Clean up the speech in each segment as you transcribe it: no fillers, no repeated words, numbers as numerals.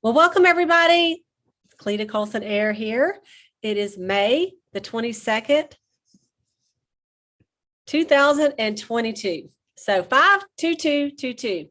Well, welcome everybody. Cleta Colson-Eyre here. It is May the 22nd, 2022. So 52222.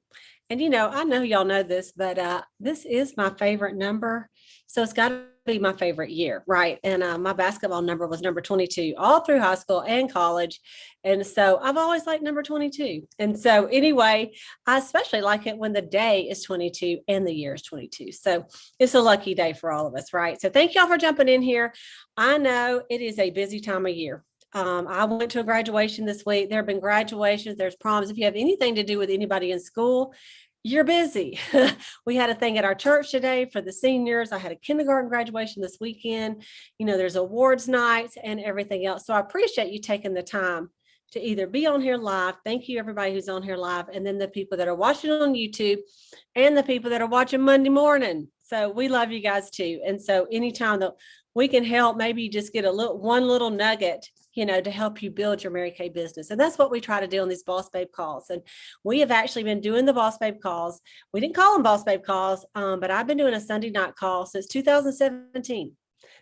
And I know y'all know this, but this is my favorite number. So it's got to be my favorite year, right? And my basketball number was number 22 all through high school and college. And so I've always liked number 22. And so anyway, I especially like it when the day is 22 and the year is 22. So it's a lucky day for all of us, right? So thank y'all for jumping in here. I know it is a busy time of year. I went to a graduation this week. There have been graduations, there's proms. If you have anything to do with anybody in school, you're busy. We had a thing at our church today for the seniors. I had a kindergarten graduation this weekend. There's awards nights and everything else. So I appreciate you taking the time to either be on here live. Thank you, everybody who's on here live. And then the people that are watching on YouTube and the people that are watching Monday morning. So we love you guys too. And so anytime that we can help, maybe you just get one little nugget, to help you build your Mary Kay business. And that's what we try to do on these Boss Babe calls. And we have actually been doing the Boss Babe calls. We didn't call them Boss Babe calls, but I've been doing a Sunday night call since 2017.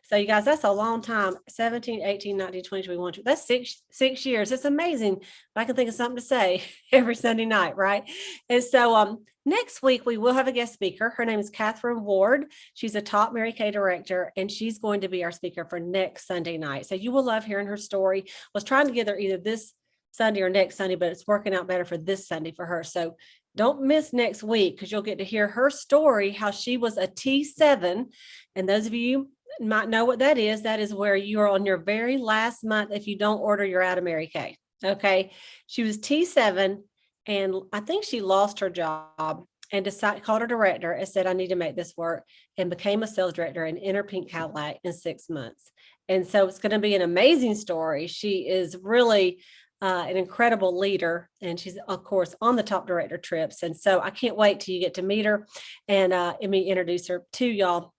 So you guys, that's a long time. 17, 18, 19, 20, 21. That's six years. It's amazing. I can think of something to say every Sunday night, right? And so next week we will have a guest speaker. Her name is Catherine Ward. She's a top Mary Kay director, and she's going to be our speaker for next Sunday night. So you will love hearing her story. I was trying to get her either this Sunday or next Sunday, but it's working out better for this Sunday for her. So don't miss next week, because you'll get to hear her story, how she was a T7. And those of you might know what that is. That is where you are on your very last month. If you don't order, you're out of Mary Kay. Okay. She was T7, and I think she lost her job and called her director and said, I need to make this work, and became a sales director in Inner Pink Cadillac in 6 months. And so it's going to be an amazing story. She is really an incredible leader, and she's of course on the top director trips. And so I can't wait till you get to meet her and me introduce her to y'all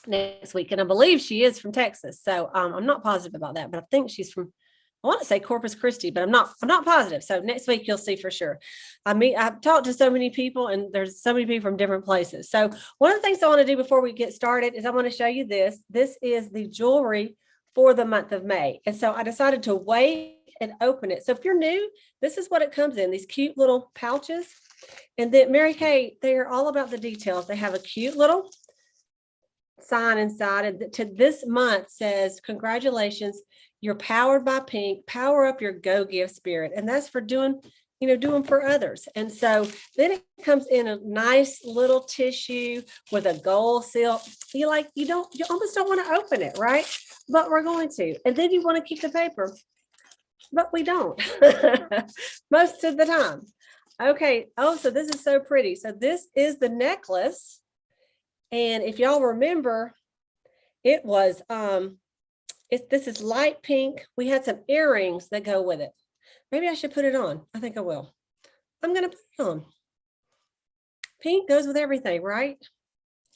next week. And I believe she is from Texas. So I'm not positive about that, but I think she's from, I want to say Corpus Christi, but I'm not positive. So next week you'll see for sure. I've talked to so many people, and there's so many people from different places. So one of the things I want to do before we get started is I want to show you this. This is the jewelry for the month of May. And so I decided to wait and open it. So if you're new, this is what it comes in, these cute little pouches. And then Mary Kay, they are all about the details. They have a cute little sign inside, and to this month says, congratulations, you're powered by pink, power up your go give spirit. And that's for doing for others. And so then it comes in a nice little tissue with a gold seal. You almost don't want to open it, right? But we're going to. And then you want to keep the paper, but we don't most of the time. Okay. Oh, so this is so pretty. So this is the necklace. And if y'all remember, it was, this is light pink. We had some earrings that go with it. Maybe I should put it on. I think I will. I'm going to put it on. Pink goes with everything, right?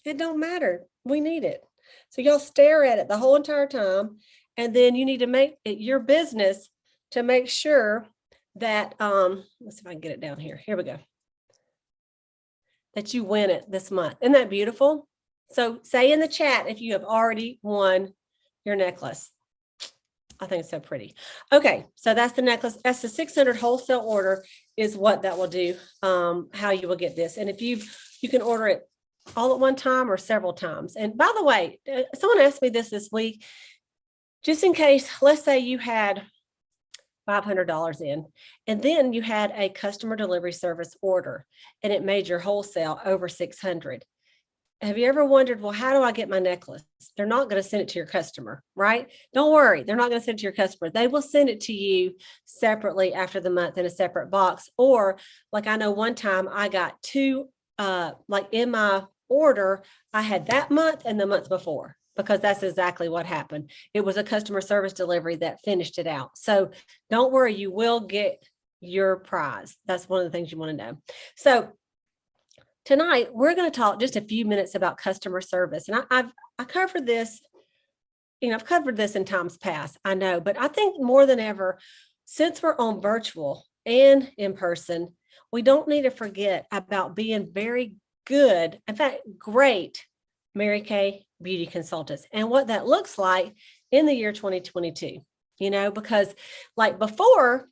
It don't matter. We need it. So y'all stare at it the whole entire time. And then you need to make it your business to make sure that, let's see if I can get it down here. Here we go. That you win it this month. Isn't that beautiful? So say in the chat if you have already won your necklace. I think it's so pretty. Okay, so that's the necklace. That's the 600 wholesale order is what that will do, how you will get this. And if you can order it all at one time or several times. And by the way, someone asked me this week, just in case, let's say you had $500 in, and then you had a customer delivery service order and it made your wholesale over 600. Have you ever wondered, well, how do I get my necklace? They're not going to send it to your customer, right? Don't worry. They're not going to send it to your customer. They will send it to you separately after the month in a separate box. Or like I know one time I got two, like in my order, I had that month and the month before, because that's exactly what happened. It was a customer service delivery that finished it out. So don't worry, you will get your prize. That's one of the things you want to know. So tonight we're going to talk just a few minutes about customer service. And I covered this, I've covered this in times past, I know, but I think more than ever, since we're on virtual and in person, we don't need to forget about being very good, in fact, great Mary Kay beauty consultants and what that looks like in the year 2022, because like before,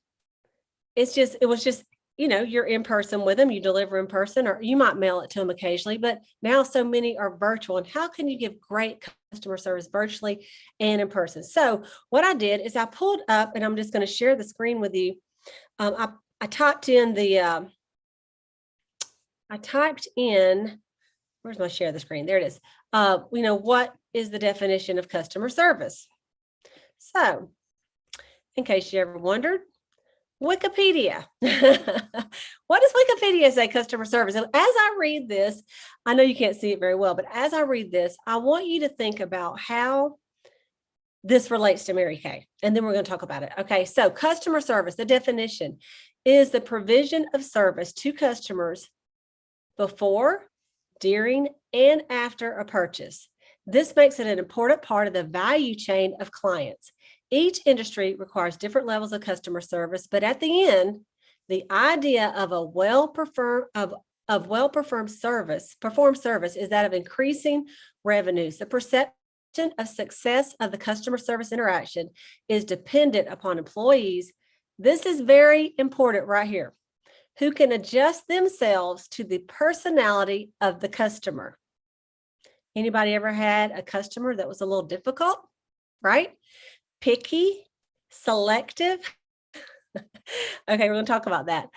it was just, you're in person with them, you deliver in person, or you might mail it to them occasionally, but now so many are virtual. And how can you give great customer service virtually and in person? So what I did is I pulled up, and I'm just going to share the screen with you. I typed in where's my share the screen? There it is. What is the definition of customer service? So in case you ever wondered, Wikipedia. What does Wikipedia say customer service? And as I read this, I know you can't see it very well, but as I read this, I want you to think about how this relates to Mary Kay, and then we're going to talk about it. Okay, so customer service, the definition is the provision of service to customers before, during, and after a purchase. This makes it an important part of the value chain of clients. Each industry requires different levels of customer service, but at the end, the idea of a well-performed service is that of increasing revenues. The perception of success of the customer service interaction is dependent upon employees. This is very important right here, who can adjust themselves to the personality of the customer. Anybody ever had a customer that was a little difficult, right? Picky, selective. Okay, we're going to talk about that.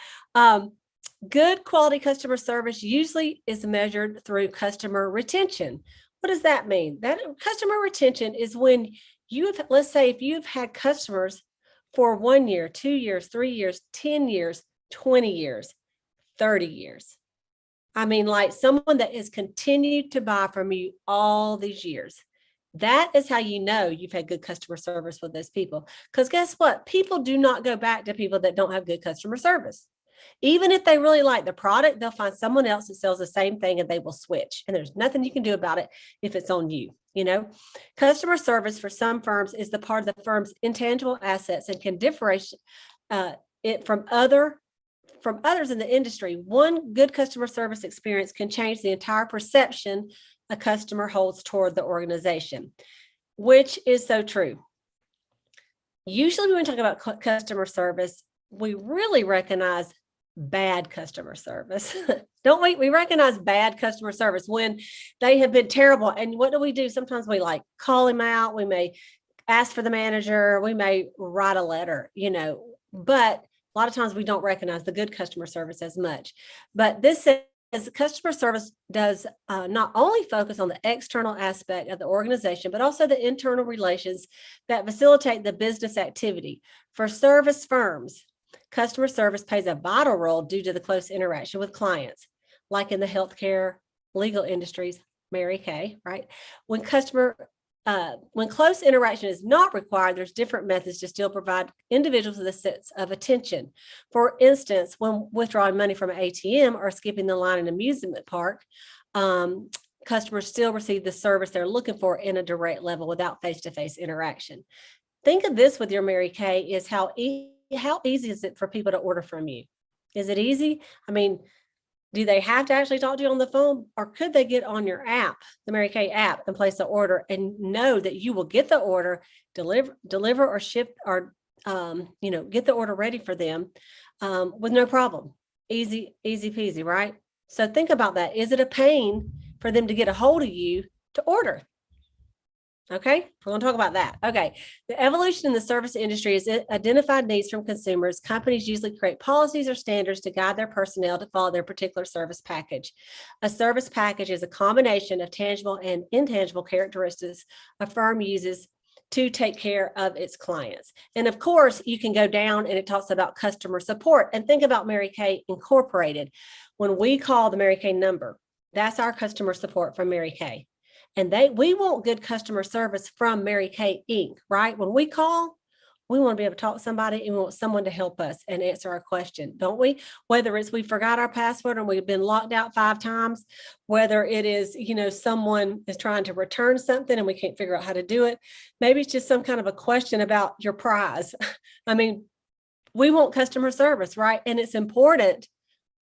Good quality customer service usually is measured through customer retention. What does that mean? That customer retention is when let's say if you've had customers for 1 year, 2 years, 3 years, 10 years, 20 years, 30 years. I mean, like someone that has continued to buy from you all these years. That is how you know you've had good customer service with those people. Because guess what? People do not go back to people that don't have good customer service. Even if they really like the product, they'll find someone else that sells the same thing and they will switch. And there's nothing you can do about it if it's on you. Customer service for some firms is the part of the firm's intangible assets and can differentiate it from others in the industry. One good customer service experience can change the entire perception a customer holds toward the organization, which is so true. Usually when we talk about customer service, we really recognize bad customer service, don't we? We recognize bad customer service when they have been terrible. And what do? Sometimes we call him out. We may ask for the manager. We may write a letter, but a lot of times we don't recognize the good customer service as much. But this says customer service does not only focus on the external aspect of the organization, but also the internal relations that facilitate the business activity. For service firms, customer service plays a vital role due to the close interaction with clients, like in the healthcare, legal industries, Mary Kay, right? When close interaction is not required, there's different methods to still provide individuals with a sense of attention. For instance, when withdrawing money from an ATM or skipping the line in an amusement park, customers still receive the service they're looking for in a direct level without face-to-face interaction. Think of this with your Mary Kay is how easy is it for people to order from you? Is it easy? I mean, do they have to actually talk to you on the phone, or could they get on your app, the Mary Kay app, and place the order and know that you will get the order, deliver or ship, or get the order ready for them with no problem? Easy peasy, right? So think about that. Is it a pain for them to get a hold of you to order? Okay, we're going to talk about that. Okay, the evolution in the service industry is identified needs from consumers. Companies usually create policies or standards to guide their personnel to follow their particular service package. A service package is a combination of tangible and intangible characteristics a firm uses to take care of its clients. And of course, you can go down and it talks about customer support. And think about Mary Kay Incorporated. When we call the Mary Kay number, that's our customer support from Mary Kay. And we want good customer service from Mary Kay Inc., right? When we call, we want to be able to talk to somebody and we want someone to help us and answer our question, don't we? Whether it's we forgot our password and we've been locked out 5 times, whether it is, someone is trying to return something and we can't figure out how to do it. Maybe it's just some kind of a question about your prize. I mean, we want customer service, right? And it's important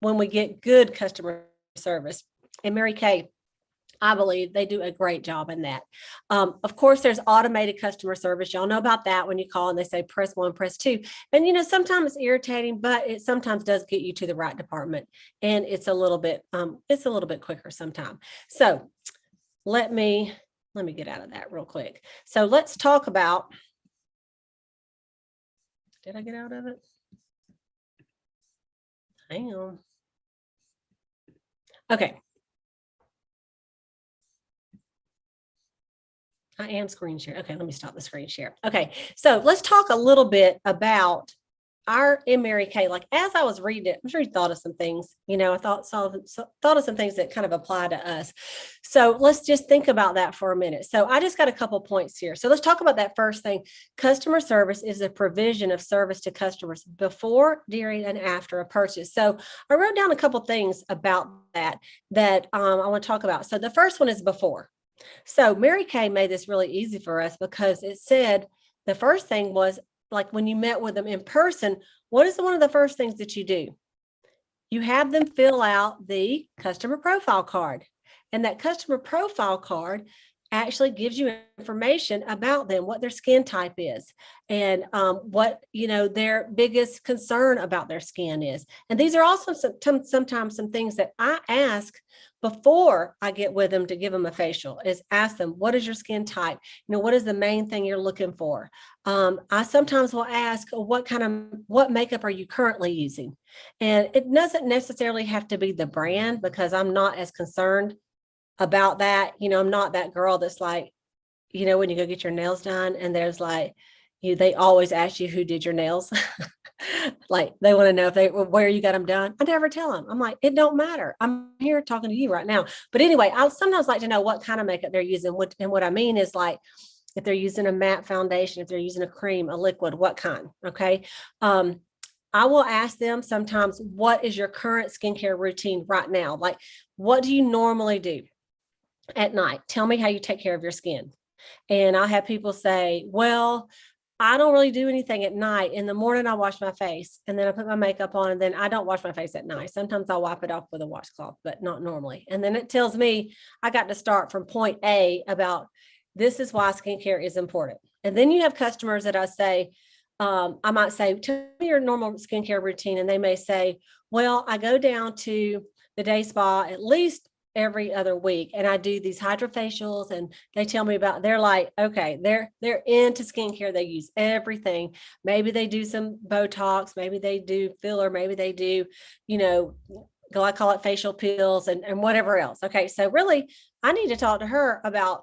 when we get good customer service. And Mary Kay, I believe they do a great job in that. Of course, there's automated customer service. Y'all know about that when you call and they say press 1, press 2. And, sometimes it's irritating, but it sometimes does get you to the right department. And it's a little bit quicker sometimes. So let me get out of that real quick. So let's talk about, did I get out of it? Hang on. Okay. I am screen share. Okay, let me stop the screen share. Okay, so let's talk a little bit about our in Mary Kay. Like as I was reading it, I'm sure you thought of some things. I thought of some things that kind of apply to us. So let's just think about that for a minute. So I just got a couple points here. So let's talk about that first thing. Customer service is a provision of service to customers before, during, and after a purchase. So I wrote down a couple things about that I want to talk about. So the first one is before. So Mary Kay made this really easy for us because it said the first thing was like when you met with them in person, what is one of the first things that you do? You have them fill out the customer profile card. And that customer profile card actually gives you information about them, what their skin type is, and what their biggest concern about their skin is. And these are also sometimes some things that I ask before I get with them to give them a facial, is ask them, what is your skin type? What is the main thing you're looking for? I sometimes will ask, what makeup are you currently using? And it doesn't necessarily have to be the brand, because I'm not as concerned about that. I'm not that girl that's like, when you go get your nails done and there's like, they always ask you who did your nails. Like they want to know where you got them done. I never tell them. I'm like, it don't matter. I'm here talking to you right now. But anyway, I sometimes like to know what kind of makeup they're using. And what I mean is like, if they're using a matte foundation, if they're using a cream, a liquid, what kind? Okay. I will ask them sometimes, what is your current skincare routine right now? Like, what do you normally do at night? Tell me how you take care of your skin. And I'll have people say, well, I don't really do anything at night. In the morning, I wash my face and then I put my makeup on, and then I don't wash my face at night. Sometimes I'll wipe it off with a washcloth, but not normally. And then it tells me I got to start from point A about this is why skincare is important. And then you have customers that I say, I might say, tell me your normal skincare routine. And they may say, well, I go down to the day spa at least every other week, and I do these hydrofacials, and they tell me about, they're like, okay, they're into skincare. They use everything. Maybe they do some Botox, maybe they do filler, maybe they do, glycolic facial pills and whatever else. Okay. So really I need to talk to her about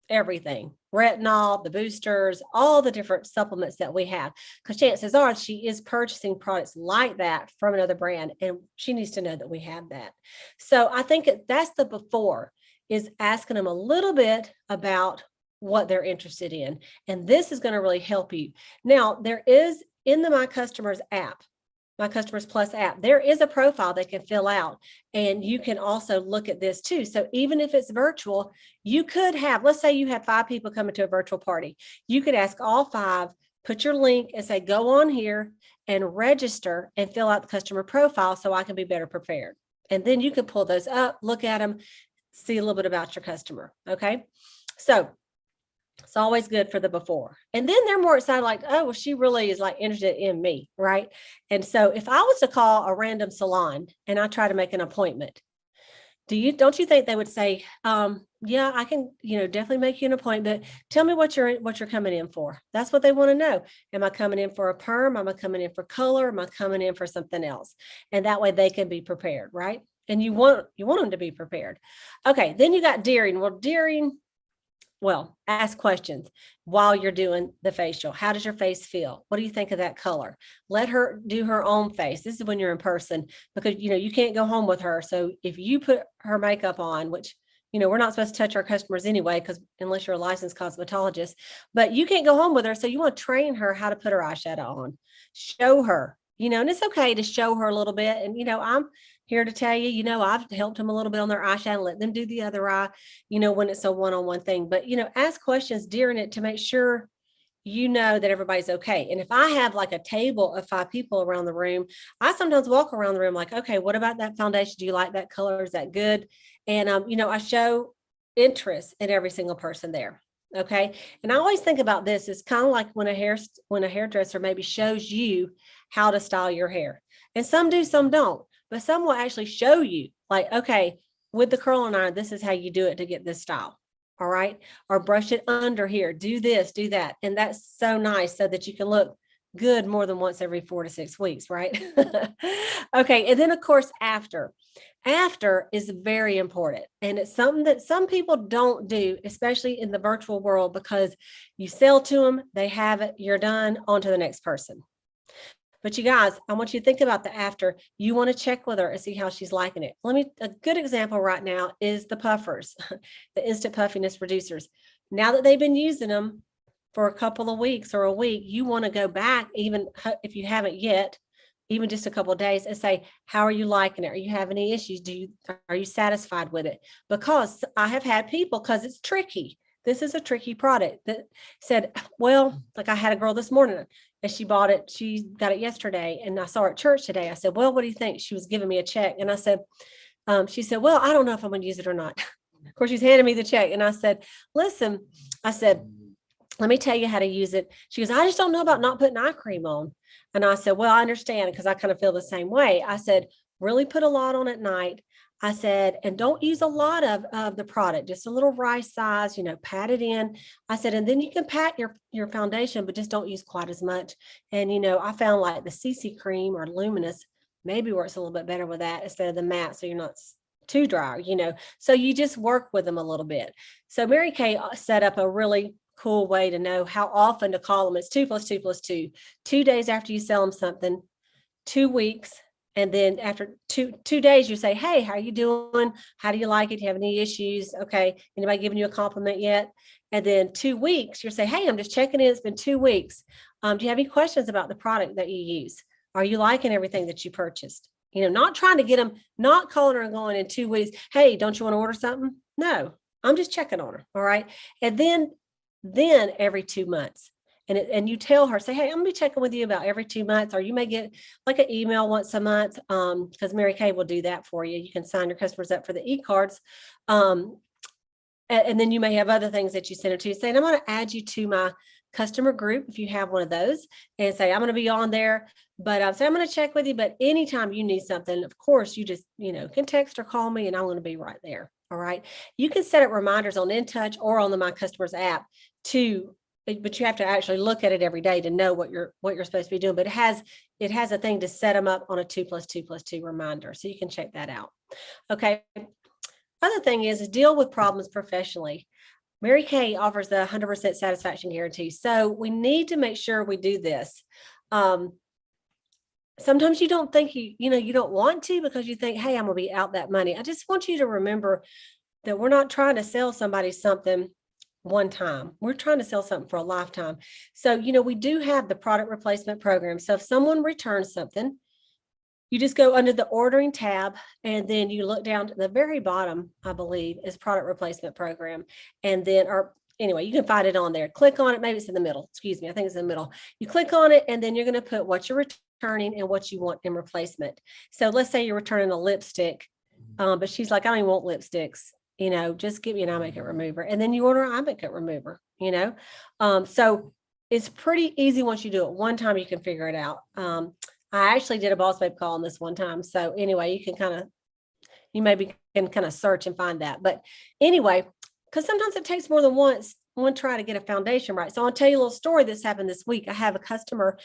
everything, retinol, the boosters, all the different supplements that we have, because chances are she is purchasing products like that from another brand, and she needs to know that we have that. So I think that's the before, is asking them a little bit about what they're interested in. And this is going to really help you. Now, there is in the My Customers app, My Customers Plus app, there is a profile they can fill out, and you can also look at this too. So even if it's virtual, you could have, let's say you have 5 people coming to a virtual party. You could ask all 5, put your link and say, go on here and register and fill out the customer profile so I can be better prepared. And then you could pull those up, look at them, see a little bit about your customer. Okay. So it's always good for the before. And then they're more excited, like, oh, well, she really is like interested in me, right? And so if I was to call a random salon and I try to make an appointment, don't you think they would say, yeah, I can, definitely make you an appointment. Tell me what you're coming in for. That's what they want to know. Am I coming in for a perm? Am I coming in for color? Am I coming in for something else? And that way they can be prepared, right? And you want them to be prepared. Okay, then you got during. Well, ask questions while you're doing the facial. How does your face feel? What do you think of that color? Let her do her own face. This is when you're in person, because, you can't go home with her. So if you put her makeup on, which, we're not supposed to touch our customers anyway, because unless you're a licensed cosmetologist, but you can't go home with her. So you want to train her how to put her eyeshadow on, show her, and it's okay to show her a little bit. And, I'm here to tell you, I've helped them a little bit on their eyeshadow, let them do the other eye, when it's a one-on-one thing. But, ask questions during it to make sure, you know that everybody's okay. And if I have like a table of 5 people around the room, I sometimes walk around the room like, okay, what about that foundation? Do you like that color? Is that good? And, I show interest in every single person there. Okay. And I always think about this. It's kind of like when a hairdresser maybe shows you how to style your hair. And some do, some don't, but some will actually show you like, okay, with the curling iron, this is how you do it to get this style. All right. Or brush it under here, do this, do that. And that's so nice so that you can look good more than once every 4 to 6 weeks, right? Okay. And then of course, after is very important. And it's something that some people don't do, especially in the virtual world, because you sell to them, they have it, you're done, on to the next person. But you guys, I want you to think about the after. You want to check with her and see how she's liking it. A good example right now is the puffers, the instant puffiness reducers. Now that they've been using them for a couple of weeks or a week, you want to go back, even if you haven't yet, even just a couple of days, and say, how are you liking it? Are you having any issues? Are you satisfied with it? Because I have had people, because it's tricky. This is a tricky product, that said, well, like I had a girl this morning and she bought it. She got it yesterday and I saw her at church today. I said, well, what do you think? She was giving me a check. And I said, she said, well, I don't know if I'm going to use it or not. Of course, she's handing me the check. And I said, listen, I said, let me tell you how to use it. She goes, I just don't know about not putting eye cream on. And I said, well, I understand, because I kind of feel the same way. I said, really put a lot on at night. I said, and don't use a lot of the product, just a little rice size, pat it in. I said, and then you can pat your foundation, but just don't use quite as much. And, I found like the CC cream or luminous maybe works a little bit better with that instead of the matte. So you're not too dry, so you just work with them a little bit. So Mary Kay set up a really cool way to know how often to call them. It's 2 + 2 + 2. 2 days after you sell them something, 2 weeks. And then after two days, you say, hey, how are you doing? How do you like it? Do you have any issues? Okay. Anybody giving you a compliment yet? And then 2 weeks, you say, hey, I'm just checking in. It's been 2 weeks. Do you have any questions about the product that you use? Are you liking everything that you purchased? Not trying to get them, not calling her and going in 2 weeks. Hey, don't you want to order something? No, I'm just checking on her. All right. And then every 2 months. And you tell her, say, hey, I'm gonna be checking with you about every 2 months, or you may get like an email once a month, because Mary Kay will do that for you. You can sign your customers up for the e-cards. And then you may have other things that you send her to, saying, I'm going to add you to my customer group if you have one of those, and say, I'm going to be on there, but so I'm going to check with you. But anytime you need something, of course, you just, can text or call me, and I'm going to be right there. All right. You can set up reminders on InTouch or on the My Customers app too, but you have to actually look at it every day to know what you're supposed to be doing. But it has a thing to set them up on a 2 + 2 + 2 reminder. So you can check that out. Okay. Other thing is deal with problems professionally. Mary Kay offers the 100% satisfaction guarantee. So we need to make sure we do this. Sometimes you don't think you don't want to, because you think, hey, I'm going to be out that money. I just want you to remember that we're not trying to sell somebody something one time. We're trying to sell something for a lifetime. So, we do have the product replacement program. So if someone returns something, you just go under the ordering tab, and then you look down to the very bottom, I believe, is product replacement program. And then, or anyway, you can find it on there. Click on it. Maybe it's in the middle. Excuse me. I think it's in the middle. You click on it, and then you're going to put what you're returning and what you want in replacement. So let's say you're returning a lipstick, but she's like, I don't even want lipsticks. Just give me an eye makeup remover. And then you order an eye makeup remover, so it's pretty easy. Once you do it one time, you can figure it out. I actually did a Boss Babe call on this one time. So anyway, you maybe can kind of search and find that. But anyway, because sometimes it takes more than one try to get a foundation right. So I'll tell you a little story that's happened this week. I have a customer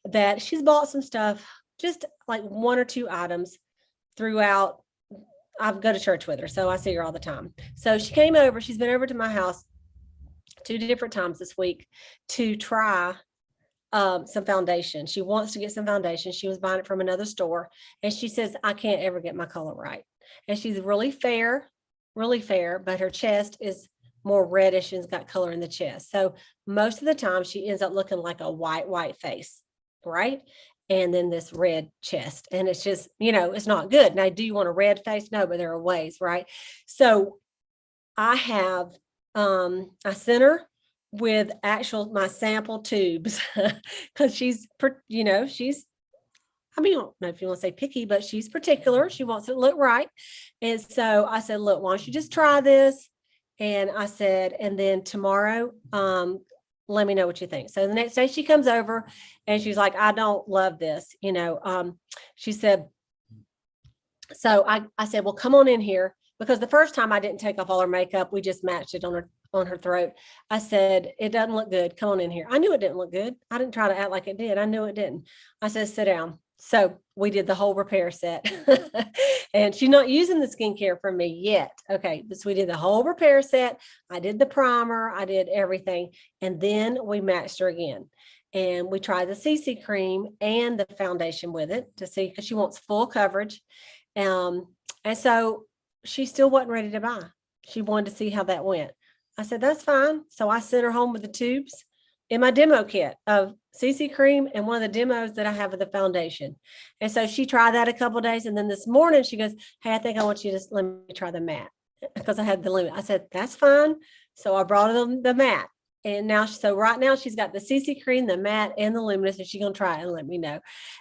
that she's bought some stuff, just like 1 or 2 items throughout. I go to church with her, so I see her all the time. So she came over. She's been over to my house 2 different times this week to try some foundation. She wants to get some foundation. She was buying it from another store, and she says, I can't ever get my color right. And she's really fair, but her chest is more reddish and has got color in the chest. So most of the time she ends up looking like a white face, right? And then this red chest. And it's just, it's not good. Now, do you want a red face? No, but there are ways, right? So I sent her with my sample tubes because she's, I don't know if you want to say picky, but she's particular. She wants it to look right. And so I said, look, why don't you just try this? And I said, and then tomorrow, let me know what you think. So the next day she comes over and she's like, I don't love this. She said, so I said, well, come on in here, because the first time I didn't take off all her makeup. We just matched it on her throat. I said, it doesn't look good. Come on in here. I knew it didn't look good. I didn't try to act like it did. I knew it didn't. I said, sit down. So we did the whole repair set and she's not using the skincare from me yet. Okay. So we did the whole repair set. I did the primer. I did everything. And then we matched her again. And we tried the CC cream and the foundation with it to see, because she wants full coverage. And so she still wasn't ready to buy. She wanted to see how that went. I said, that's fine. So I sent her home with the tubes in my demo kit of CC cream and one of the demos that I have of the foundation. And so she tried that a couple of days. And then this morning she goes, hey, I think I want you to let me try the matte, because I had the limit. I said, that's fine. So I brought her the matte. And now, so right now she's got the CC cream, the matte, and the luminous, and she's going to try it and let me know.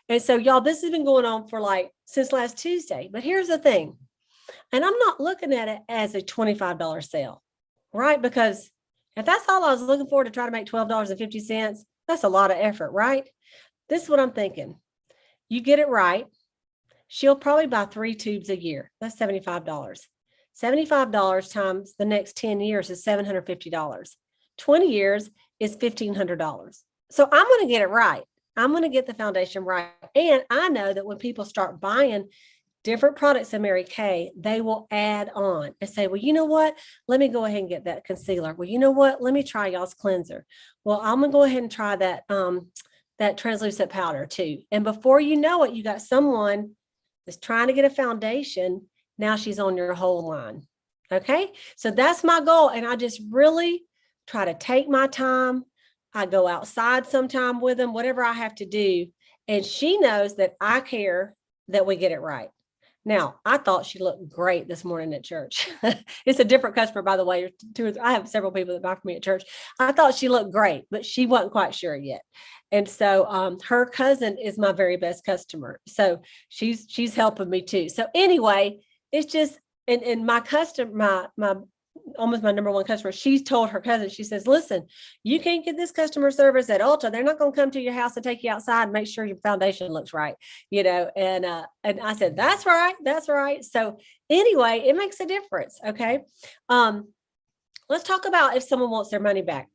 And so y'all, this has been going on for since last Tuesday. But here's the thing. And I'm not looking at it as a $25 sale, right? Because if that's all I was looking for, to try to make $12.50, that's a lot of effort, right? This is what I'm thinking. You get it right. She'll probably buy 3 tubes a year. That's $75. $75 times the next 10 years is $750. 20 years is $1,500. So I'm going to get it right. I'm going to get the foundation right. And I know that when people start buying different products in Mary Kay, they will add on and say, well, you know what? Let me go ahead and get that concealer. Well, you know what? Let me try y'all's cleanser. Well, I'm going to go ahead and try that translucent powder too. And before you know it, you got someone that's trying to get a foundation. Now she's on your whole line. Okay. So that's my goal. And I just really try to take my time. I go outside sometime with them, whatever I have to do. And she knows that I care that we get it right. Now, I thought she looked great this morning at church. It's a different customer, by the way. I have several people that buy from me at church. I thought she looked great, but she wasn't quite sure yet. And so her cousin is my very best customer. So she's helping me too. So anyway, it's just, and my customer, my almost my number one customer, she's told her cousin, she says, listen, you can't get this customer service at Ulta. They're not going to come to your house and take you outside and make sure your foundation looks right, and I said, that's right. So anyway, it makes a difference. Okay. Let's talk about if someone wants their money back.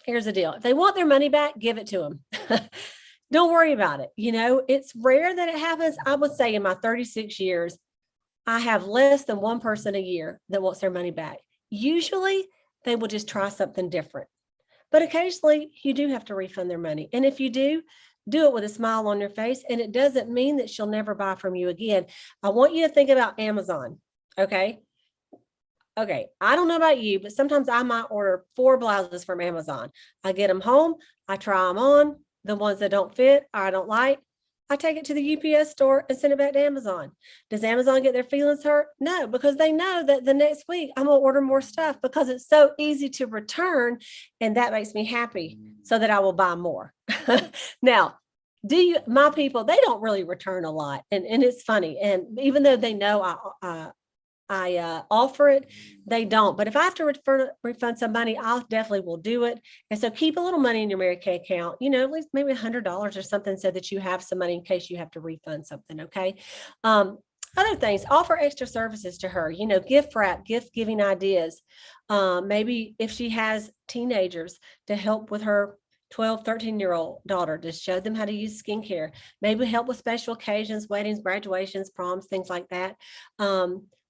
Here's the deal. If they want their money back, give it to them. Don't worry about it. It's rare that it happens. I would say in my 36 years, I have less than one person a year that wants their money back. Usually they will just try something different, but occasionally you do have to refund their money. And if you do it with a smile on your face, and it doesn't mean that she'll never buy from you again. I want you to think about Amazon. Okay. I don't know about you, but sometimes I might order 4 blouses from Amazon. I get them home. I try them on. The ones that don't fit or I don't like, I take it to the UPS store and send it back to Amazon. Does Amazon get their feelings hurt? No, because they know that the next week I'm going to order more stuff, because it's so easy to return. And that makes me happy so that I will buy more. Now, my people, they don't really return a lot. And it's funny. And even though they know I offer it, they don't. But if I have to refund some money, I definitely will do it. And so keep a little money in your Mary Kay account, at least maybe $100 or something, so that you have some money in case you have to refund something. Okay. Other things, offer extra services to her, gift wrap, gift giving ideas. Maybe if she has teenagers, to help with her 12, 13-year-old daughter, to show them how to use skincare, maybe help with special occasions, weddings, graduations, proms, things like that.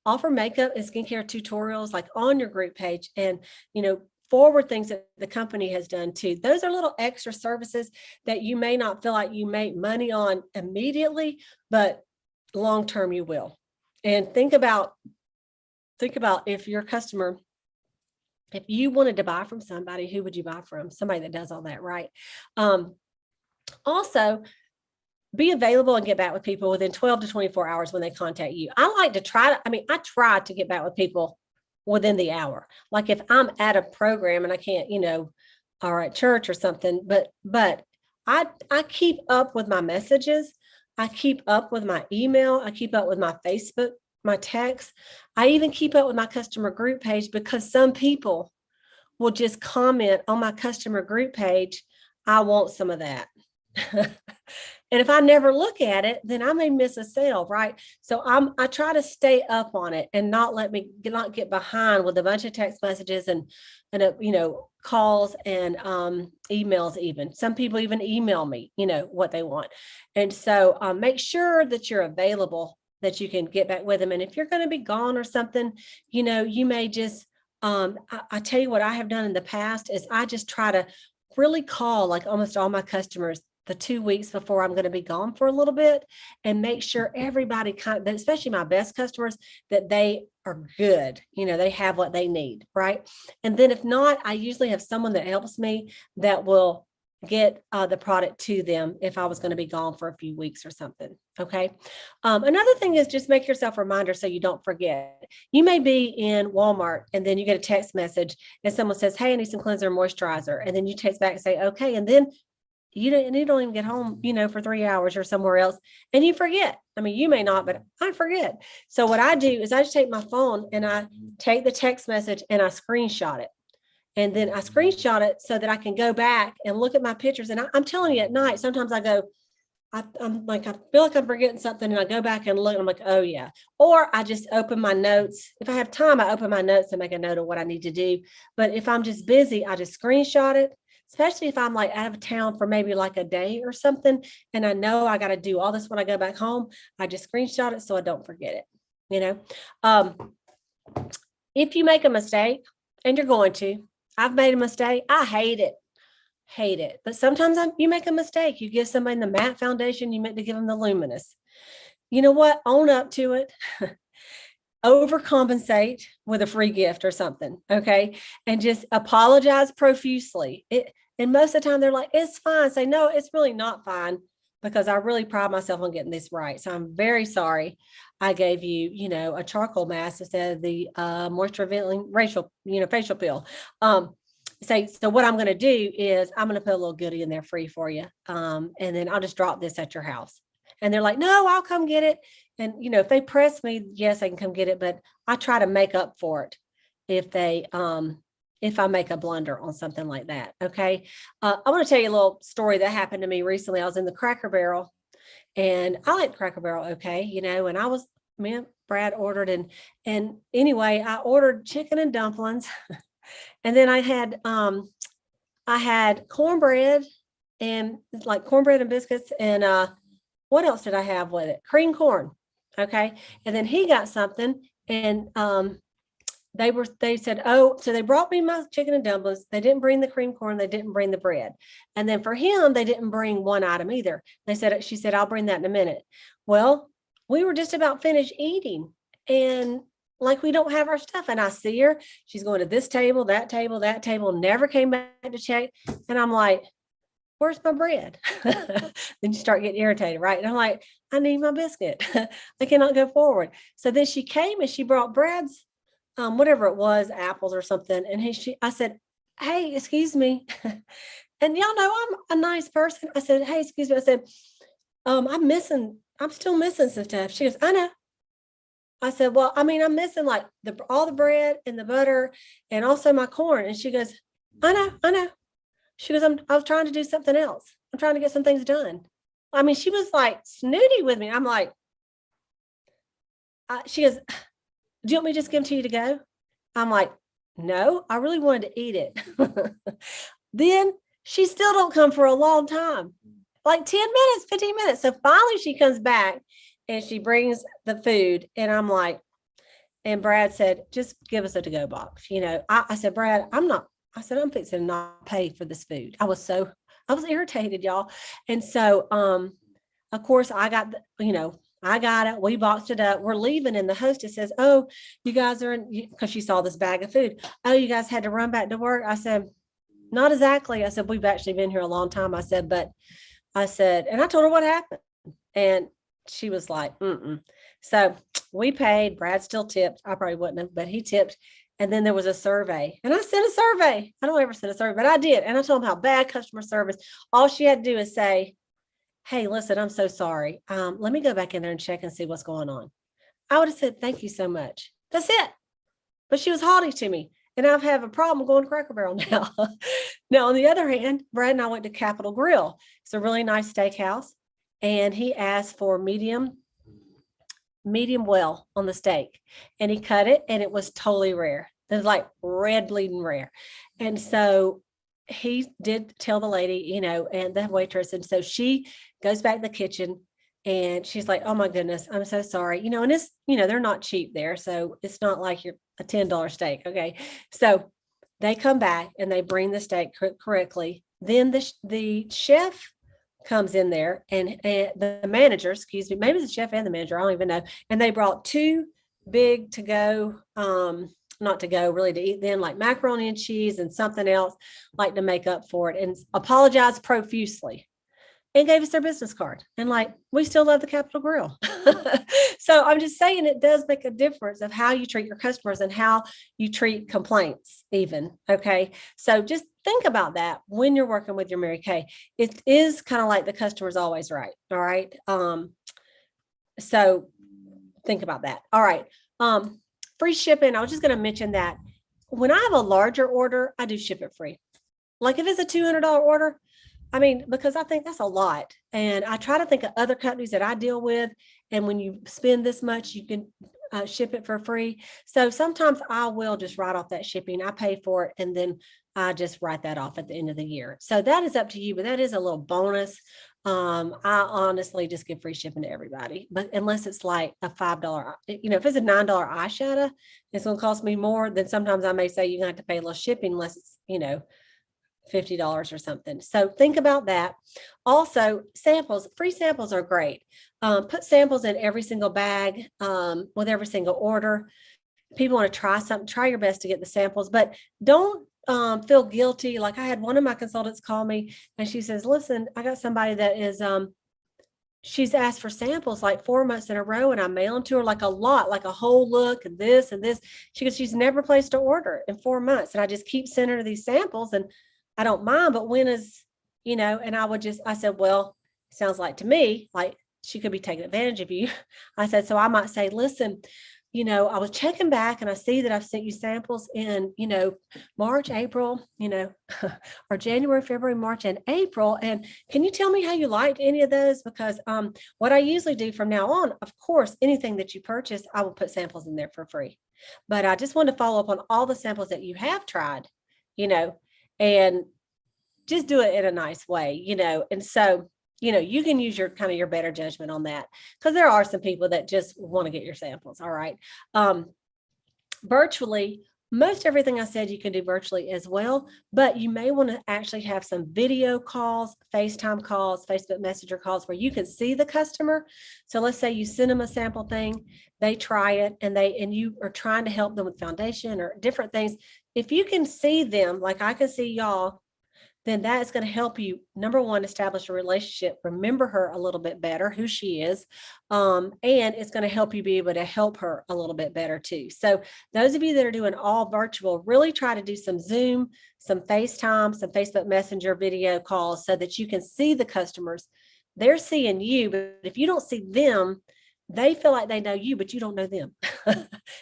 Offer makeup and skincare tutorials on your group page, and, forward things that the company has done too. Those are little extra services that you may not feel like you make money on immediately, but long-term you will. And think about if your customer, if you wanted to buy from somebody, who would you buy from? Somebody that does all that, right? Also, be available and get back with people within 12 to 24 hours when they contact you. I try to get back with people within the hour. Like if I'm at a program and I can't, or at church or something, but I keep up with my messages. I keep up with my email. I keep up with my Facebook, my text. I even keep up with my customer group page, because some people will just comment on my customer group page, I want some of that. And if I never look at it, then I may miss a sale, right? So I try to stay up on it and not get behind with a bunch of text messages and calls and emails. Even some people even email me, what they want. And so make sure that you're available, that you can get back with them. And if you're going to be gone or something, you may just I tell you what I have done in the past is I just try to really call like almost all my customers the 2 weeks before I'm going to be gone for a little bit, and make sure everybody especially my best customers, that they are good. They have what they need. Right. And then if not, I usually have someone that helps me that will get the product to them if I was going to be gone for a few weeks or something. Okay. Another thing is just make yourself a reminder so you don't forget. You may be in Walmart and then you get a text message and someone says, hey, I need some cleanser and moisturizer. And then you text back and say, okay. And then you don't even get home, for 3 hours or somewhere else, and you forget. I mean, you may not, but I forget. So what I do is I just take my phone and I take the text message and I screenshot it. And then I screenshot it so that I can go back and look at my pictures. And I'm telling you, at night, sometimes I go, I'm like, I feel like I'm forgetting something, and I go back and look, and I'm like, oh yeah. Or I just open my notes. If I have time, I open my notes and make a note of what I need to do. But if I'm just busy, I just screenshot it. Especially if I'm like out of town for maybe like a day or something, and I know I got to do all this when I go back home, I just screenshot it so I don't forget it. If you make a mistake, and you're going to, I've made a mistake. I hate it. But sometimes you make a mistake. You give somebody the matte foundation, you meant to give them the luminous. You know what? Own up to it. Overcompensate with a free gift or something. Okay. And just apologize profusely. And most of the time they're like, it's fine. Say, no, it's really not fine, because I really pride myself on getting this right. So I'm very sorry I gave you, a charcoal mask instead of the moisture revealing facial peel. So what I'm going to do is I'm going to put a little goodie in there free for you. And then I'll just drop this at your house. And they're like, no, I'll come get it. And, if they press me, yes, I can come get it. But I try to make up for it if I make a blunder on something like that. Okay. I want to tell you a little story that happened to me recently. I was in the Cracker Barrel, and I like Cracker Barrel. Okay. And Brad ordered, and anyway, I ordered chicken and dumplings. And then I had cornbread and biscuits. And what else did I have with it? Cream corn. Okay. And then he got something, and they said, oh, so they brought me my chicken and dumplings. They didn't bring the cream corn. They didn't bring the bread. And then for him, they didn't bring one item either. She said, I'll bring that in a minute. Well, we were just about finished eating, and like, we don't have our stuff. And I see her, she's going to this table, that table, never came back to check. And I'm like, where's my bread? Then you start getting irritated, right? And I'm like, I need my biscuit. I cannot go forward. So then she came and she brought Brad's, whatever it was, apples or something. And I said, hey, excuse me. And y'all know I'm a nice person. I said, hey, excuse me. I said, I'm still missing some stuff. She goes, I know. I said, well, I'm missing like all the bread and the butter and also my corn. And she goes, I know. She goes, I was trying to do something else. I'm trying to get some things done. She was like snooty with me. I'm like, she goes, do you want me to just give them to you to go? I'm like, no, I really wanted to eat it. Then she still don't come for a long time, like 10 minutes, 15 minutes. So finally she comes back and she brings the food. And I'm like, and Brad said, just give us a to-go box. I said, Brad, I'm fixing to not pay for this food. I was irritated, y'all. And so, of course I got it. We boxed it up. We're leaving. And the hostess says, oh, you guys are because she saw this bag of food. Oh, you guys had to run back to work. I said, not exactly. I said, we've actually been here a long time. I said, and I told her what happened. And she was like, mm-mm. So we paid. Brad still tipped. I probably wouldn't have, but he tipped. And then there was a survey, and I sent a survey. I don't ever send a survey, but I did. And I told them how bad customer service. All she had to do is say, hey, listen, I'm so sorry. Let me go back in there and check and see what's going on. I would have said, thank you so much. That's it. But she was haughty to me. And I have a problem going to Cracker Barrel now. Now, on the other hand, Brad and I went to Capitol Grill. It's a really nice steakhouse. And he asked for medium well on the steak. And he cut it, and it was totally rare. It was like red bleeding rare. And so he did tell the lady, and the waitress. And so she goes back to the kitchen, and she's like, oh my goodness, I'm so sorry. And it's, they're not cheap there. So it's not like you're a $10 steak. Okay. So they come back and they bring the steak correctly. Then the chef comes in there, and the manager, excuse me, maybe the chef and the manager, I don't even know. And they brought two big to go, not to go, really to eat then, like macaroni and cheese and something else, like to make up for it, and apologized profusely and gave us their business card. And like, we still love the Capitol Grill. So I'm just saying, it does make a difference of how you treat your customers and how you treat complaints even. Okay. So just think about that when you're working with your Mary Kay. It is kind of like the customer's always right. All right. So think about that. All right. Free shipping. I was just going to mention that when I have a larger order, I do ship it free. Like if it's a $200 order, because I think that's a lot. And I try to think of other companies that I deal with. And when you spend this much, you can ship it for free. So sometimes I will just write off that shipping. I pay for it, and then I just write that off at the end of the year. So that is up to you, but that is a little bonus. I honestly just give free shipping to everybody, but unless it's like a $5, if it's a $9 eyeshadow, it's going to cost me more. Then sometimes I may say you're going to have to pay a little shipping unless it's, $50 or something. So think about that. Also, samples, free samples are great. Put samples in every single bag, with every single order. People want to try something, try your best to get the samples, but don't feel guilty. Like I had one of my consultants call me, and she says, listen, I got somebody that is, she's asked for samples like 4 months in a row, and I mail them to her like a lot, like a whole look and this and this. She goes, she's never placed an order in 4 months. And I just keep sending her these samples, and I don't mind, but when is, and I said, well, sounds like to me, like she could be taking advantage of you. I said, so I might say, listen, I was checking back, and I see that I've sent you samples in, March, April, or January, February, March, and April. And can you tell me how you liked any of those? Because what I usually do from now on, of course, anything that you purchase, I will put samples in there for free. But I just want to follow up on all the samples that you have tried, and just do it in a nice way, and so, you can use your better judgment on that, because there are some people that just want to get your samples. All right. Virtually, most everything I said you can do virtually as well, but you may want to actually have some video calls, FaceTime calls, Facebook Messenger calls, where you can see the customer. So let's say you send them a sample thing, they try it, and you are trying to help them with foundation or different things. If you can see them, like I can see y'all, then that is going to help you, number one, establish a relationship, remember her a little bit better, who she is, and it's going to help you be able to help her a little bit better too. So those of you that are doing all virtual, really try to do some Zoom, some FaceTime, some Facebook Messenger video calls, so that you can see the customers. They're seeing you, but if you don't see them, they feel like they know you, but you don't know them,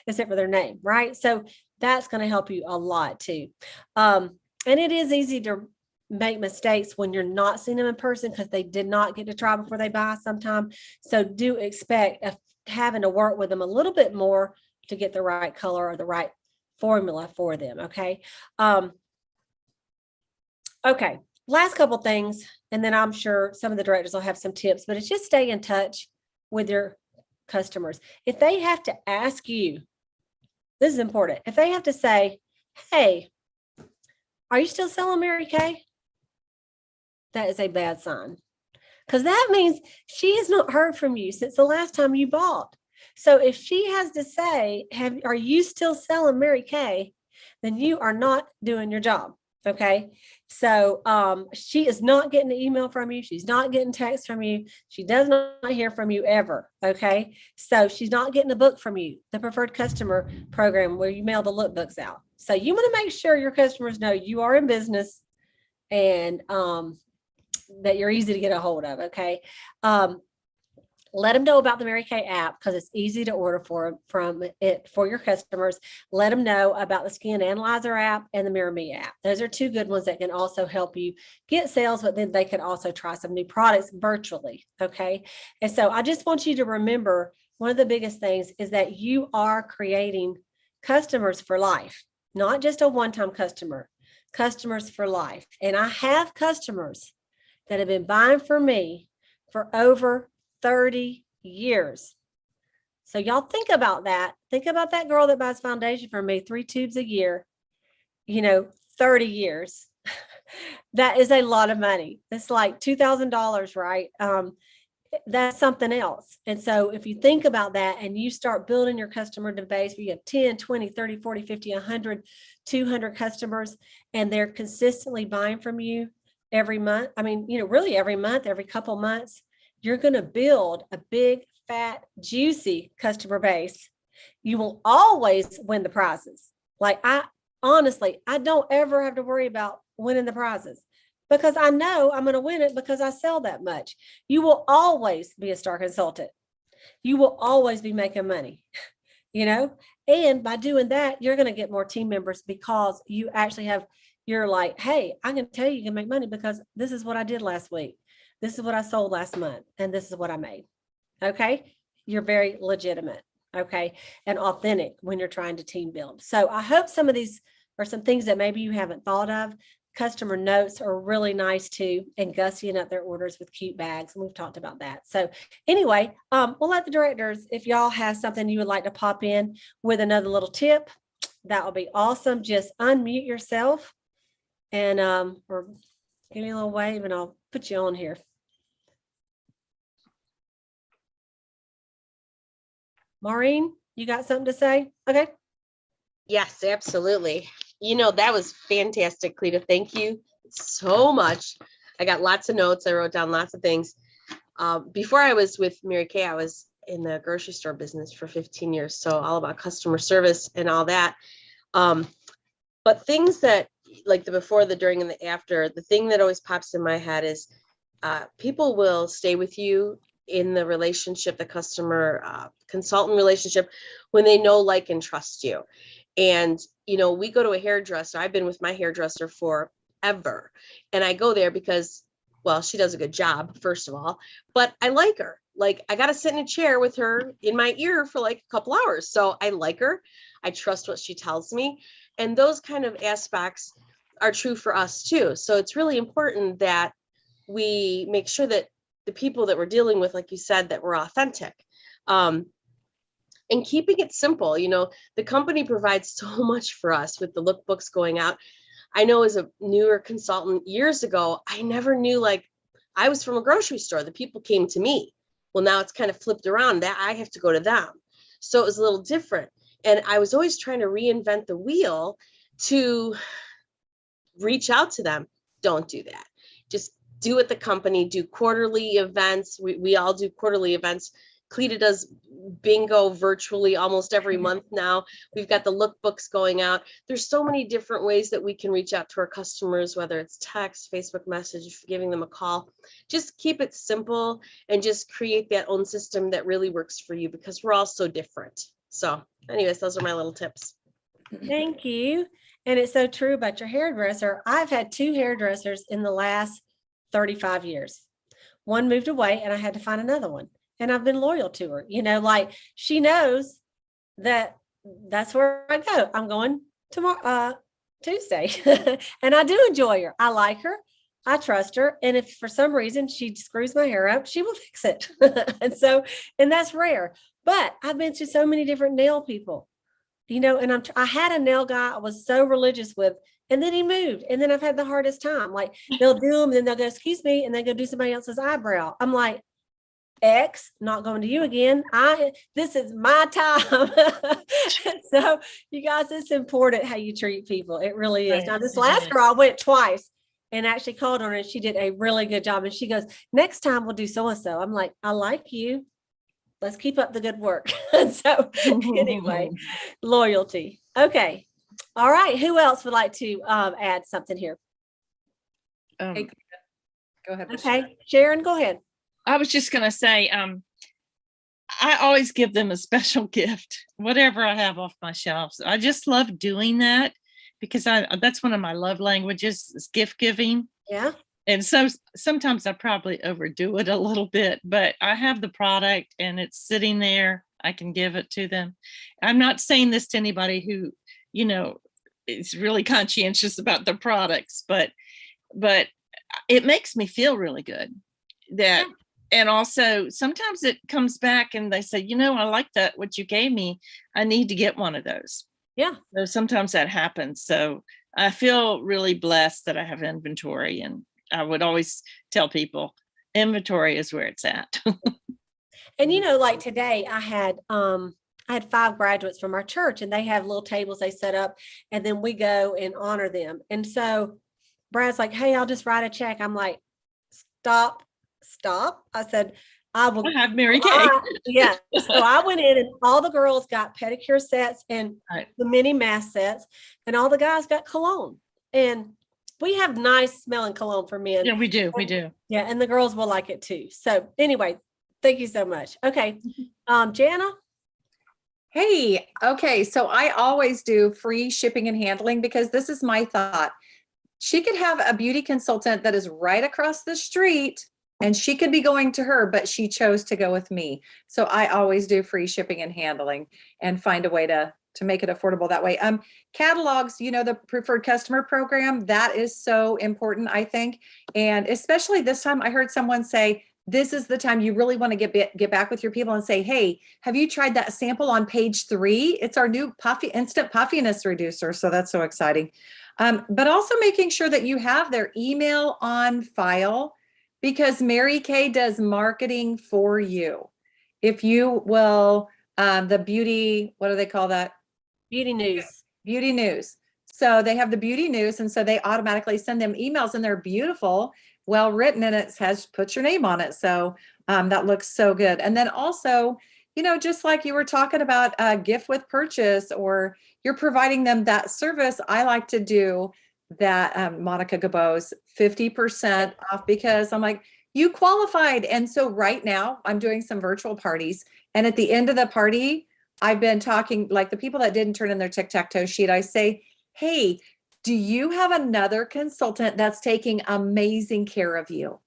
except for their name, right? So that's going to help you a lot too. And it is easy to make mistakes when you're not seeing them in person, because they did not get to try before they buy sometime. So do expect having to work with them a little bit more to get the right color or the right formula for them. Okay. Okay. Last couple things, and then I'm sure some of the directors will have some tips, but it's just stay in touch with your customers. If they have to ask you, this is important. If they have to say, hey, are you still selling Mary Kay? That is a bad sign, because that means she has not heard from you since the last time you bought. So if she has to say, are you still selling Mary Kay? Then you are not doing your job. Okay. So she is not getting an email from you. She's not getting text from you. She does not hear from you ever. Okay. So she's not getting a book from you, the preferred customer program where you mail the lookbooks out. So you want to make sure your customers know you are in business and that you're easy to get a hold of. Okay. Let them know about the Mary Kay app because it's easy to order from it for your customers. Let them know about the Skin Analyzer app and the Mirror Me app. Those are two good ones that can also help you get sales, but then they can also try some new products virtually. Okay. And so I just want you to remember one of the biggest things is that you are creating customers for life, not just a one-time customer, customers for life. And I have customers that have been buying from me for over 30 years. So y'all think about that. Think about that girl that buys foundation from me, 3 tubes a year, 30 years. That is a lot of money. It's like $2,000, right? That's something else. And so if you think about that and you start building your customer base, where you have 10, 20, 30, 40, 50, 100, 200 customers, and they're consistently buying from you every month. I mean, really every month, every couple months, you're going to build a big, fat, juicy customer base. You will always win the prizes. Like I don't ever have to worry about winning the prizes because I know I'm going to win it because I sell that much. You will always be a star consultant. You will always be making money, and by doing that, you're going to get more team members because you actually you're like, hey, I can tell you can make money because this is what I did last week. This is what I sold last month, and this is what I made. Okay. You're very legitimate. Okay. And authentic when you're trying to team build. So I hope some of these are some things that maybe you haven't thought of. Customer notes are really nice too, and gussying up their orders with cute bags. And we've talked about that. So anyway, we'll let the directors, if y'all have something you would like to pop in with another little tip, that would be awesome. Just unmute yourself and or give me a little wave and I'll put you on here. Maureen, you got something to say? Okay. Yes, absolutely. That was fantastic, Cleta. Thank you so much. I got lots of notes. I wrote down lots of things. Before I was with Mary Kay, I was in the grocery store business for 15 years. So all about customer service and all that. But things that like the before, the during, and the after, the thing that always pops in my head is people will stay with you in the relationship, the customer consultant relationship, when they know, like, and trust you. And, we go to a hairdresser. I've been with my hairdresser forever. And I go there because, well, she does a good job, first of all, but I like her. Like, I got to sit in a chair with her in my ear for like a couple hours. So I like her. I trust what she tells me. And those kind of aspects are true for us too. So it's really important that we make sure that the people that we're dealing with, like you said, that we're authentic. And keeping it simple. The company provides so much for us with the lookbooks going out. I know as a newer consultant years ago, I never knew, like, I was from a grocery store. The people came to me. Well, now it's kind of flipped around that I have to go to them. So it was a little different. And I was always trying to reinvent the wheel to reach out to them. Don't do that. Just do it the company, do quarterly events. We all do quarterly events. Cleta does bingo virtually almost every month now. We've got the lookbooks going out. There's so many different ways that we can reach out to our customers, whether it's text, Facebook message, giving them a call. Just keep it simple and just create that own system that really works for you, because we're all so different. So anyways, those are my little tips. Thank you. And it's so true about your hairdresser. I've had 2 hairdressers in the last 35 years. One moved away and I had to find another one. And I've been loyal to her, like she knows that that's where I go. I'm going tomorrow, Tuesday, and I do enjoy her. I like her. I trust her. And if for some reason she screws my hair up, she will fix it. and that's rare, but I've been to so many different nail people, and I had a nail guy I was so religious with, and then he moved. And then I've had the hardest time. Like they'll do them and then they'll go, excuse me. And they go do somebody else's eyebrow. I'm like, X, not going to you again. This is my time. So you guys, it's important how you treat people. It really is. Right. Now, this last girl, I went twice and actually called on her and she did a really good job. And she goes, next time we'll do so-and-so. I'm like, I like you. Let's keep up the good work. So anyway, loyalty. Okay. All right. Who else would like to add something here? Hey, Go ahead. Okay. Sharon, go ahead. I was just going to say, I always give them a special gift, whatever I have off my shelves. I just love doing that because that's one of my love languages is gift giving. Yeah. And so sometimes I probably overdo it a little bit, but I have the product and it's sitting there. I can give it to them. I'm not saying this to anybody who, is really conscientious about the products, but it makes me feel really good that, and also sometimes it comes back and they say, I like that, what you gave me. I need to get one of those. Yeah. So sometimes that happens. So I feel really blessed that I have inventory, and I would always tell people inventory is where it's at. And like today I had 5 graduates from our church and they have little tables they set up and then we go and honor them. And so Brad's like, hey, I'll just write a check. I'm like, stop. I said, I will have Mary Kay. Yeah. So I went in and all the girls got pedicure sets and Right. the mini mask sets and all the guys got cologne. And we have nice smelling cologne for men. Yeah, we do. We do. Yeah. And the girls will like it too. So anyway, thank you so much. Okay. Jana? Hey, okay. So I always do free shipping and handling because this is my thought. She could have a beauty consultant that is right across the street and she could be going to her, but she chose to go with me. So I always do free shipping and handling and find a way to make it affordable that way. Catalogs, the preferred customer program, that is so important, I think. And especially this time, I heard someone say, this is the time you really want to get back with your people and say, hey, have you tried that sample on page 3? It's our new instant puffiness reducer. So that's so exciting. But also making sure that you have their email on file because Mary Kay does marketing for you. If you will, the beauty, what do they call that? Beauty news. Beauty news. So they have the beauty news. And so they automatically send them emails and they're beautiful, well written, and it has put your name on it. So that looks so good. And then also, just like you were talking about a gift with purchase, or you're providing them that service, I like to do that Monica Gabos 50% off because I'm like, you qualified. And so right now I'm doing some virtual parties. And at the end of the party, I've been talking, like the people that didn't turn in their tic-tac-toe sheet, I say, hey, do you have another consultant that's taking amazing care of you?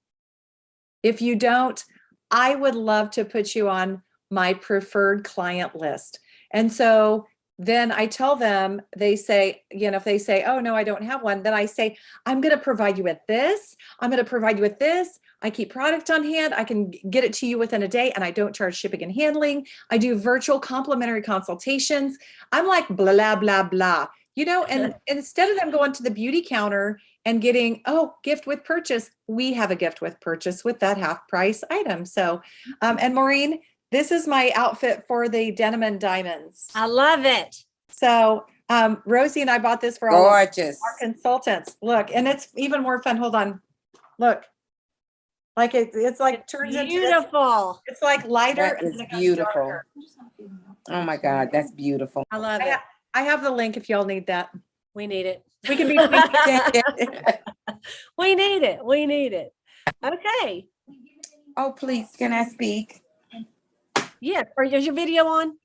If you don't, I would love to put you on my preferred client list. And so then I tell them, they say, if they say, oh, no, I don't have one, then I say, I'm going to provide you with this. I'm going to provide you with this. I keep product on hand. I can get it to you within a day and I don't charge shipping and handling. I do virtual complimentary consultations. I'm like, blah, blah, blah, and instead of them going to the beauty counter and getting, gift with purchase, we have a gift with purchase with that half price item. So, and Maureen, this is my outfit for the Denim and Diamonds. I love it. So Rosie and I bought this for all of Gorgeous. our consultants. Look, and it's even more fun. Hold on. Look. Like it's like turns into beautiful. It's like lighter. That is beautiful. Oh my God, that's beautiful. I love it. I have the link if y'all need that. We need it. We can be We need it. We need it. Okay. Oh, please, can I speak? Yeah. Or is your video on?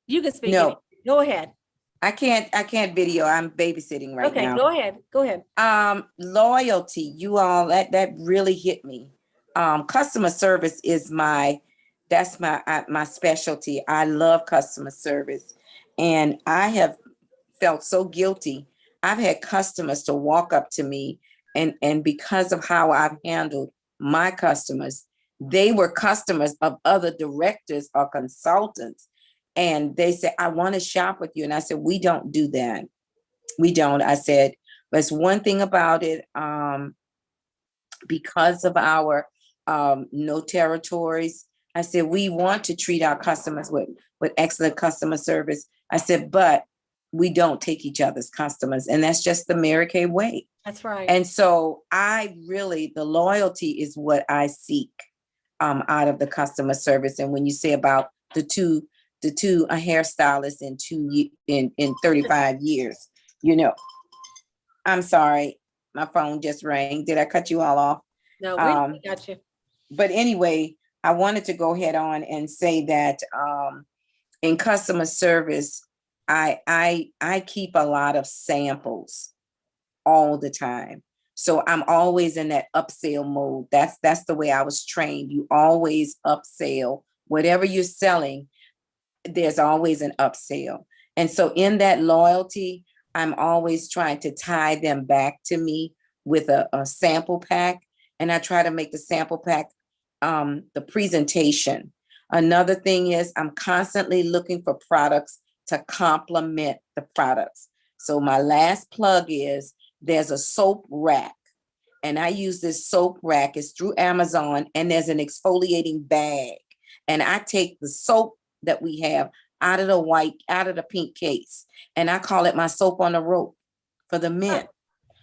You can speak. No. Go ahead. I can't video. I'm babysitting right Okay, now. go ahead. Go ahead. Loyalty, you all, that really hit me. Customer service is my specialty. I love customer service. And I have felt so guilty. I've had customers to walk up to me and because of how I've handled my customers, they were customers of other directors or consultants. And they said, I want to shop with you. And I said, we don't do that. We don't. I said, there's one thing about it, because of our no territories. I said, we want to treat our customers with excellent customer service. I said, but we don't take each other's customers. And that's just the Mary Kay way. That's right. And so the loyalty is what I seek out of the customer service. And when you say about the two hairstylists in 35 years, I'm sorry, my phone just rang. Did I cut you all off? No, we got you. But anyway, I wanted to go ahead on and say that in customer service, I keep a lot of samples all the time. So I'm always in that upsell mode. That's the way I was trained. You always upsell. Whatever you're selling, there's always an upsell. And so in that loyalty, I'm always trying to tie them back to me with a sample pack. And I try to make the sample pack the presentation. Another thing is I'm constantly looking for products to complement the products. So my last plug is there's a soap rack, and I use this soap rack. It's through Amazon, and there's an exfoliating bag. And I take the soap that we have out of the pink case, and I call it my soap on the rope for the men.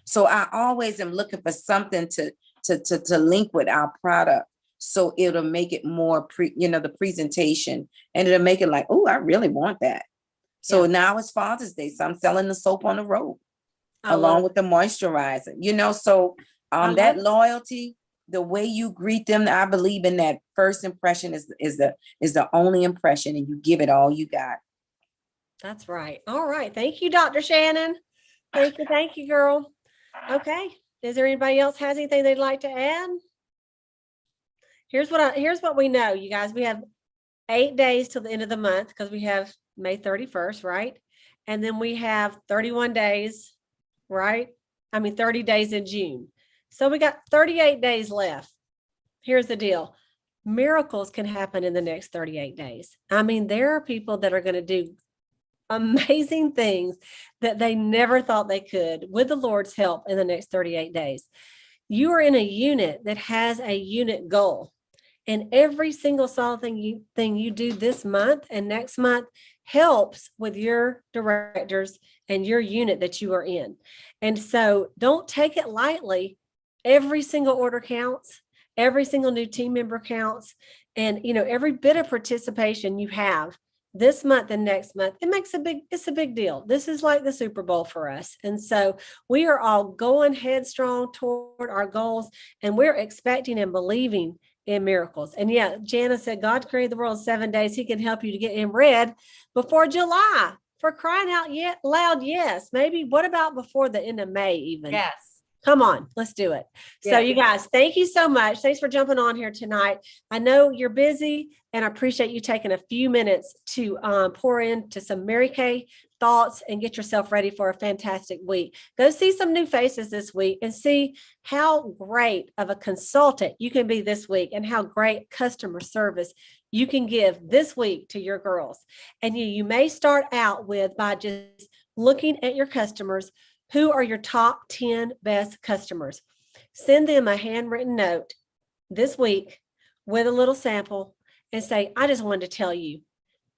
So I always am looking for something to link with our product. So it'll make it more the presentation, and it'll make it like, oh, I really want that. So now it's Father's Day. So I'm selling the soap on the rope along with the moisturizer, so that loyalty, the way you greet them, I believe in that first impression is the only impression, and you give it all you got. That's right. All right. Thank you, Dr. Shannon. Thank you, girl. Okay. Is there anybody else has anything they'd like to add? Here's what we know, you guys. We have 8 days till the end of the month because we have May 31st, right? And then we have 31 days, right? 30 days in June. So we got 38 days left. Here's the deal. Miracles can happen in the next 38 days. There are people that are going to do amazing things that they never thought they could with the Lord's help in the next 38 days. You are in a unit that has a unit goal. And every single solid thing you do this month and next month helps with your directors and your unit that you are in. And so don't take it lightly. Every single order counts. Every single new team member counts. And, every bit of participation you have this month and next month, it's a big deal. This is like the Super Bowl for us. And so we are all going headstrong toward our goals, and we're expecting and believing in miracles. And Jana said, God created the world in 7 days. He can help you to get in red before July. For crying out loud, yes. Maybe what about before the end of May even? Yes. Come on, let's do it. So Yeah. you guys, thank you so much. Thanks for jumping on here tonight. I know you're busy, and I appreciate you taking a few minutes to pour into some Mary Kay thoughts and get yourself ready for a fantastic week. Go see some new faces this week and see how great of a consultant you can be this week and how great customer service you can give this week to your girls. And you may start out by just looking at your customers. Who are your top 10 best customers? Send them a handwritten note this week with a little sample and say, I just wanted to tell you,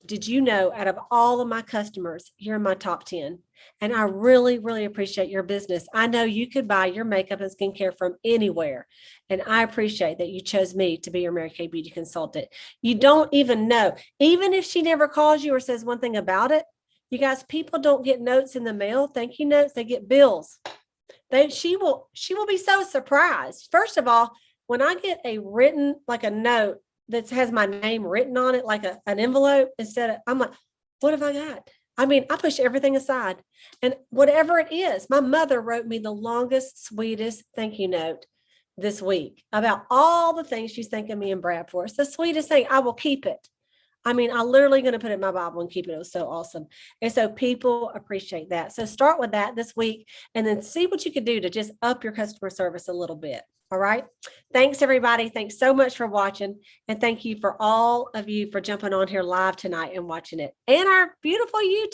did you know out of all of my customers, you're in my top 10? And I really, really appreciate your business. I know you could buy your makeup and skincare from anywhere. And I appreciate that you chose me to be your Mary Kay Beauty consultant. You don't even know, even if she never calls you or says one thing about it. You guys, people don't get notes in the mail. Thank you notes. They get bills. She will be so surprised. First of all, when I get a note that has my name written on it, like an envelope, I'm like, what have I got? I push everything aside. And whatever it is, my mother wrote me the longest, sweetest thank you note this week about all the things she's thanking me and Brad for. It's the sweetest thing. I will keep it. I'm literally going to put it in my Bible and keep it. It was so awesome. And so people appreciate that. So start with that this week and then see what you can do to just up your customer service a little bit. All right. Thanks, everybody. Thanks so much for watching. And thank you for all of you for jumping on here live tonight and watching it. And our beautiful YouTube.